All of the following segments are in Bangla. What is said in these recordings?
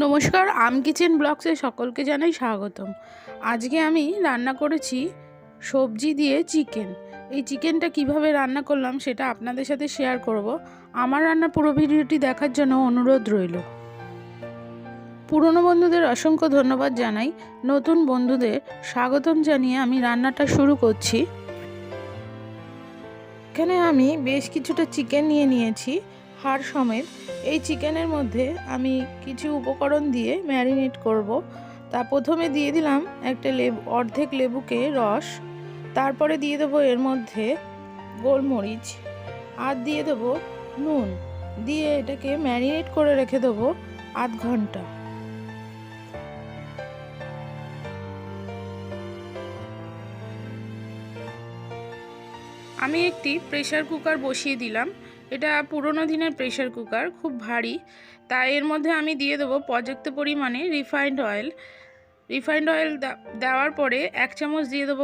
নমস্কার, আম কিচেন ব্লগসে সকলকে জানাই স্বাগতম। আজকে আমি রান্না করেছি সবজি দিয়ে চিকেন। এই চিকেনটা কিভাবে রান্না করলাম সেটা আপনাদের সাথে শেয়ার করব। আমার রান্নার পুরো ভিডিওটি দেখার জন্য অনুরোধ রইল। পুরনো বন্ধুদের অসংখ্য ধন্যবাদ জানাই, নতুন বন্ধুদের স্বাগতম জানিয়ে আমি রান্নাটা শুরু করছি। এখানে আমি বেশ কিছুটা চিকেন নিয়ে নিয়েছি হাড় সমেত। এই চিকেনের মধ্যে আমি কিছু উপকরণ দিয়ে ম্যারিনেট করব। তা প্রথমে দিয়ে দিলাম একটা অর্ধেক লেবুকে রস, তারপরে দিয়ে দেবো এর মধ্যে গোলমরিচ আর দিয়ে দেবো নুন, দিয়ে এটাকে ম্যারিনেট করে রেখে দেবো আধ ঘন্টা। আমি একটি প্রেসার কুকার বসিয়ে দিলাম। এটা পুরনো দিনের প্রেসার কুকার, খুব ভারী। তাই এর মধ্যে আমি দিয়ে দেবো পর্যাপ্ত পরিমাণে রিফাইন্ড অয়েল। দেওয়ার পরে 1 চামচ দিয়ে দেবো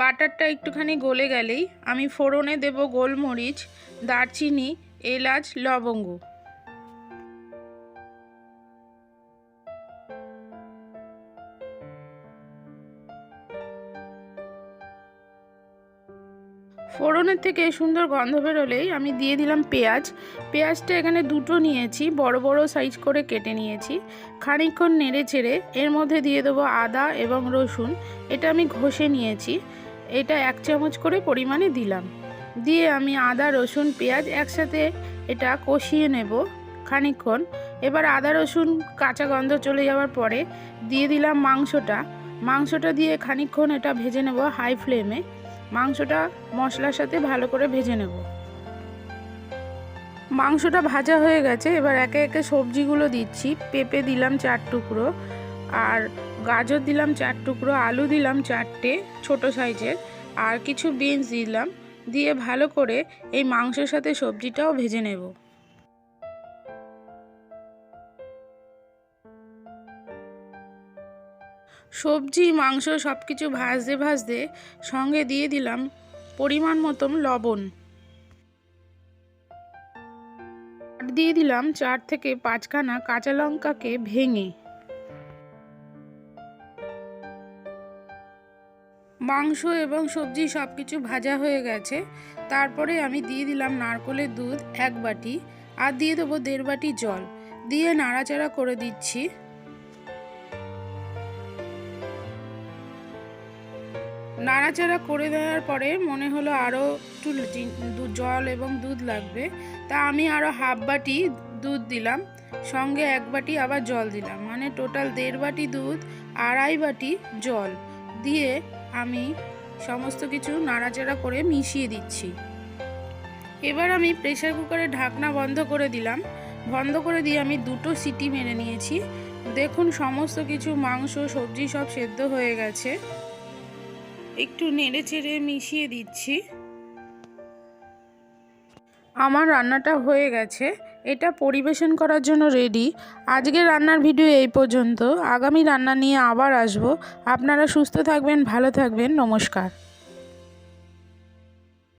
বাটারটা একটুখানি গলে গেলেই আমি ফোড়নে দেবো গোলমরিচ, দারচিনি, এলাচ, লবঙ্গ। ফোড়নের থেকে সুন্দর গন্ধ বেরোলেই আমি দিয়ে দিলাম পেঁয়াজটা এখানে দুটো নিয়েছি, বড় বড় সাইজ করে কেটে নিয়েছি। খানিকক্ষণ নেড়ে চেড়ে এর মধ্যে দিয়ে দেবো আদা এবং রসুন, এটা আমি ঘষে নিয়েছি। এটা 1 চামচ করে পরিমাণে দিলাম। দিয়ে আমি আদা রসুন পেঁয়াজ একসাথে এটা কষিয়ে নেব খানিকক্ষণ। এবার আদা রসুন কাঁচা গন্ধ চলে যাওয়ার পরে দিয়ে দিলাম মাংসটা দিয়ে খানিকক্ষণ এটা ভেজে নেব হাই ফ্লেমে। মাংসটা মশলার সাথে ভালো করে ভেজে নেব। মাংসটা ভাজা হয়ে গেছে, এবার একে একে সবজিগুলো দিচ্ছি। পেঁপে দিলাম 4 টুকরো, আর গাজর দিলাম 4 টুকরো, আলু দিলাম 4টে ছোট সাইজের, আর কিছু বিনস দিলাম। দিয়ে ভালো করে এই মাংসের সাথে সবজিটাও ভেজে নেব। সবজি মাংস সব কিছু ভাজতে সঙ্গে দিয়ে দিলাম পরিমাণ মতন লবণ, দিয়ে দিলাম 4 থেকে 5 খানা কাঁচা লঙ্কাকে ভেঙে। মাংস এবং সবজি সব কিছু ভাজা হয়ে গেছে। তারপরে আমি দিয়ে দিলাম নারকেলের দুধ 1 বাটি, আর দিয়ে দেবো 1.5 বাটি জল, দিয়ে নাড়াচাড়া করে দিচ্ছি। নাড়াচাড়া করে দেওয়ার পরে মনে হলো আরও একটু জল এবং দুধ লাগবে, তা আমি আরও হাফ বাটি দুধ দিলাম, সঙ্গে 1 বাটি আবার জল দিলাম, মানে টোটাল 1.5 বাটি দুধ, 2.5 বাটি জল দিয়ে আমি সমস্ত কিছু নাড়াচাড়া করে মিশিয়ে দিচ্ছি। এবার আমি প্রেসার কুকারের ঢাকনা বন্ধ করে দিলাম। বন্ধ করে দিয়ে আমি 2টো সিটি মেরে নিয়েছি। দেখুন সমস্ত কিছু মাংস সবজি সব সেদ্ধ হয়ে গেছে। একটু নেড়ে চেড়ে মিশিয়ে দিচ্ছি। আমার রান্নাটা হয়ে গেছে, এটা পরিবেশন করার জন্য রেডি। আজকের রান্নার ভিডিও এই পর্যন্ত। আগামী রান্না নিয়ে আবার আসবো। আপনারা সুস্থ থাকবেন, ভালো থাকবেন। নমস্কার।